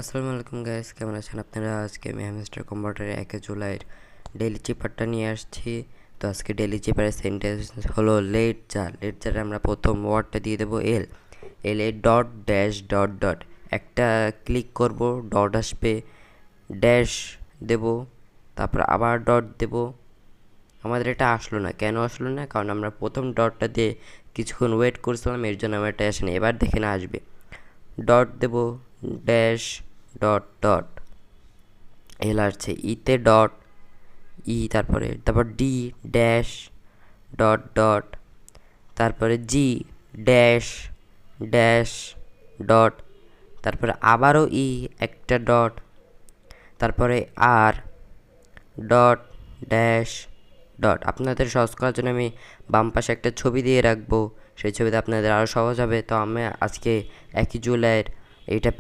আসসালামু আলাইকুম গাইস, কেমন আছেন আপনারা? আজকে আমি হ্যামস্টার কম্পিউটারে 1 জুলাইয়ের ডেইলি চিপারটা নিয়ে আসছি। তো আজকে ডেইলি চিপারের সেন্টেন্স হলো লেট যা। লেট যার আমরা প্রথম ওয়ার্ডটা দিয়ে দেবো এল। এল এ ডট ড্যাশ ডট ডট, একটা ক্লিক করব, ডট আসবে, ড্যাশ দেব, তারপর আবার ডট দেব। আমাদের এটা আসলো না, কেন আসলো না? কারণ আমরা প্রথম ডটটা দিয়ে কিছুক্ষণ ওয়েট করছিলাম, এর জন্য আমার এটা আসেনি। এবার দেখে না আসবে। ডট দেব, ড্যাশ, ডট ডট, এল আসছে, ইতে ডট, তারপর ডি, ড্যাশ, ডট ডট, তারপরে জি, ড্যাশ, ড্যাশ, ডট, তারপরে আবারও ই, একটা ডট, তারপরে আর, ডট, ড্যাশ, ডট। আপনাদের সহজ করার জন্য আমি বাম পাশে একটা ছবি দিয়ে রাখবো, সেই ছবিতে আপনাদের আরও সহজ হবে। তো আমি আজকে 1 জুলাইয়ের এইটা